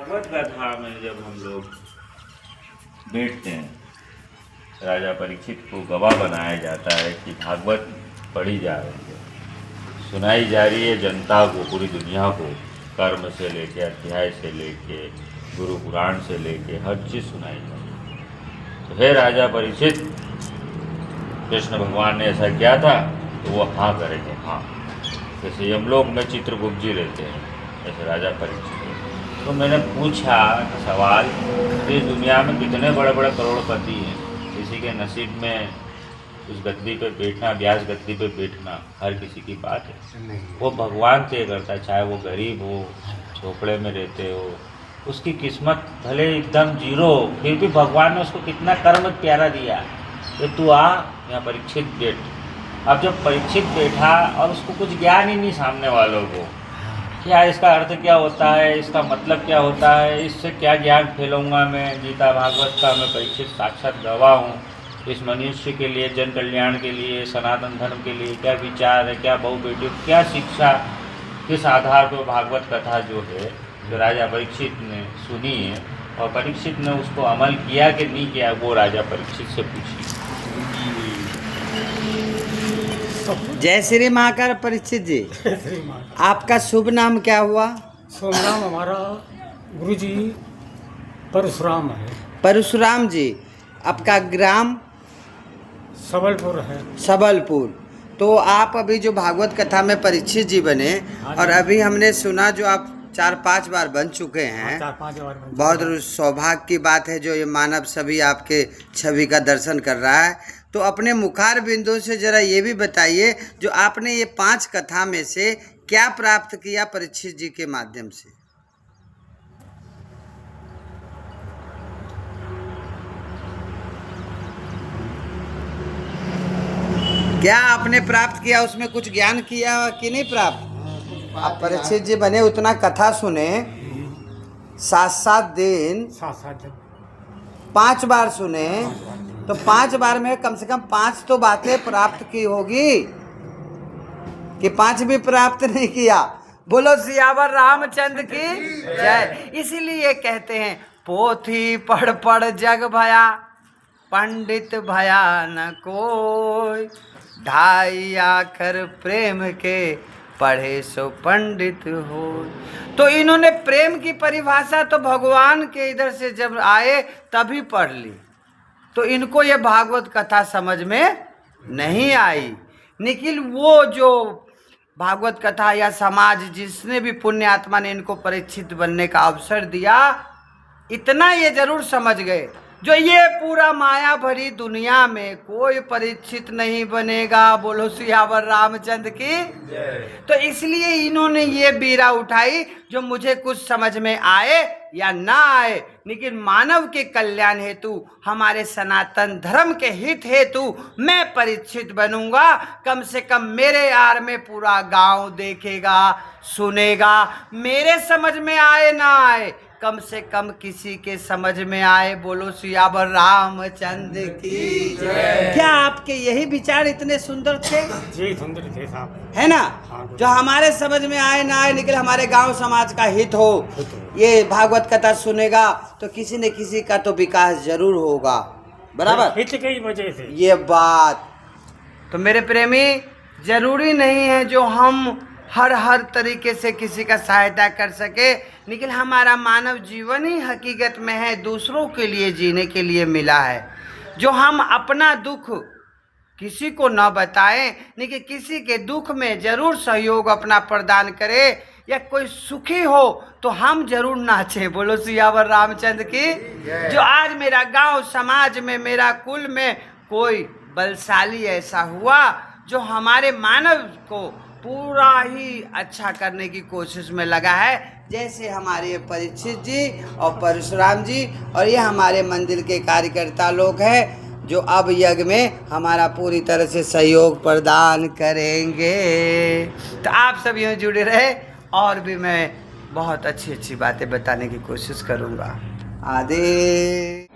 भागवत कथा में जब हम लोग बैठते हैं, राजा परीक्षित को गवाह बनाया जाता है कि भागवत पढ़ी जा रही है, सुनाई जा रही है जनता को, पूरी दुनिया को, कर्म से लेके, अध्याय से लेके, गुरु पुराण से लेके हर चीज़ सुनाई जा रही है। तो हे राजा परीक्षित, कृष्ण भगवान ने ऐसा किया था, तो वो हाँ करेंगे, हाँ। जैसे यमलोक में चित्रगुप्त जी रहते हैं, ऐसे राजा परीक्षित। तो मैंने पूछा सवाल कि इस दुनिया में कितने बड़े बड़े करोड़पति हैं, किसी के नसीब में उस गद्दी पे बैठना, ब्याज गद्दी पे बैठना हर किसी की बात है। वो भगवान तय करता है, चाहे वो गरीब हो, झोपड़े में रहते हो, उसकी किस्मत भले एकदम जीरो हो, फिर भी भगवान ने उसको कितना कर्म प्यारा दिया कि तू आ यहाँ परीक्षित बैठ। अब जब परीक्षित बैठा और उसको कुछ ज्ञान ही नहीं सामने वालों को, क्या इसका अर्थ क्या होता है, इसका मतलब क्या होता है, इससे क्या ज्ञान फैलाऊंगा मैं, गीता भागवत का मैं परीक्षित साक्षात गवाह हूँ, इस मनुष्य के लिए, जन कल्याण के लिए, सनातन धर्म के लिए क्या विचार है, क्या बहु बेटियों क्या शिक्षा, किस आधार पर भागवत कथा जो है जो राजा परीक्षित ने सुनी है और परीक्षित ने उसको अमल किया कि नहीं किया, वो राजा परीक्षित से पूछिए। जय श्री महाकाल परीक्षित जी, आपका शुभ नाम क्या हुआ? शुभ नाम हमारा गुरुजी परशुराम है। परशुराम जी। आपका ग्राम? सबलपुर है। सबलपुर। तो आप अभी जो भागवत कथा में परीक्षित जी बने, और अभी हमने सुना जो आप 4-5 बार बन चुके हैं। 4-5 बार बन बहुत सौभाग्य की बात है जो ये मानव सभी आपके छवि का दर्शन कर रहा है। तो अपने मुखार बिंदु से जरा ये भी बताइए, जो आपने ये 5 कथा में से क्या प्राप्त किया परीक्षित जी के माध्यम से? क्या आपने प्राप्त किया, उसमें कुछ ज्ञान किया कि नहीं प्राप्त? आप परीक्षित जी बने, उतना कथा सुने, 7-7 दिन, 5 बार सुने, तो 5 बार में कम से कम 5 तो बातें प्राप्त की होगी कि 5 भी प्राप्त नहीं किया। बोलो सियावर रामचंद्र की जय। इसीलिए कहते हैं पोथी पढ़ पढ़ जग भया, पंडित भया न कोई, 2.5 अक्षर प्रेम के पढ़े सो पंडित हो। तो इन्होंने प्रेम की परिभाषा तो भगवान के इधर से जब आए तभी पढ़ ली, तो इनको ये भागवत कथा समझ में नहीं आई। लेकिन वो जो भागवत कथा या समाज, जिसने भी पुण्य आत्मा ने इनको परीक्षित बनने का अवसर दिया, इतना ये जरूर समझ गए, जो ये पूरा माया भरी दुनिया में कोई परीक्षित नहीं बनेगा। बोलो सियावर रामचंद्र की। तो इसलिए इन्होंने ये बीरा उठाई, जो मुझे कुछ समझ में आए या ना आए, लेकिन मानव के कल्याण हेतु, हमारे सनातन धर्म के हित हेतु मैं परीक्षित बनूंगा। कम से कम मेरे आर में पूरा गांव देखेगा, सुनेगा, मेरे समझ में आए ना आए, कम से कम किसी के समझ में आए। बोलो सियावर रामचंद्र की जय। क्या आपके यही विचार इतने सुंदर थे? जी सुंदर थे साहब, है ना? हाँ, जो हमारे समझ में आए ना आए, लेकिन हमारे गांव समाज का हित हो, ये भागवत कथा सुनेगा तो किसी न किसी का तो विकास जरूर होगा। बराबर, हित की वजह से ये बात तो मेरे प्रेमी, जरूरी नहीं है जो हम हर तरीके से किसी का सहायता कर सके, लेकिन हमारा मानव जीवन ही हकीकत में है दूसरों के लिए जीने के लिए मिला है। जो हम अपना दुख किसी को न बताएं, लेकिन किसी के दुख में जरूर सहयोग अपना प्रदान करें, या कोई सुखी हो तो हम जरूर नाचें। बोलो सियावर रामचंद्र की। जो आज मेरा गांव समाज में, मेरा कुल में कोई बलशाली ऐसा हुआ जो हमारे मानव को पूरा ही अच्छा करने की कोशिश में लगा है, जैसे हमारे परीक्षित जी और परशुराम जी, और ये हमारे मंदिर के कार्यकर्ता लोग हैं जो अब यज्ञ में हमारा पूरी तरह से सहयोग प्रदान करेंगे। तो आप सब यूँ जुड़े रहे, और भी मैं बहुत अच्छी अच्छी बातें बताने की कोशिश करूँगा। आदे।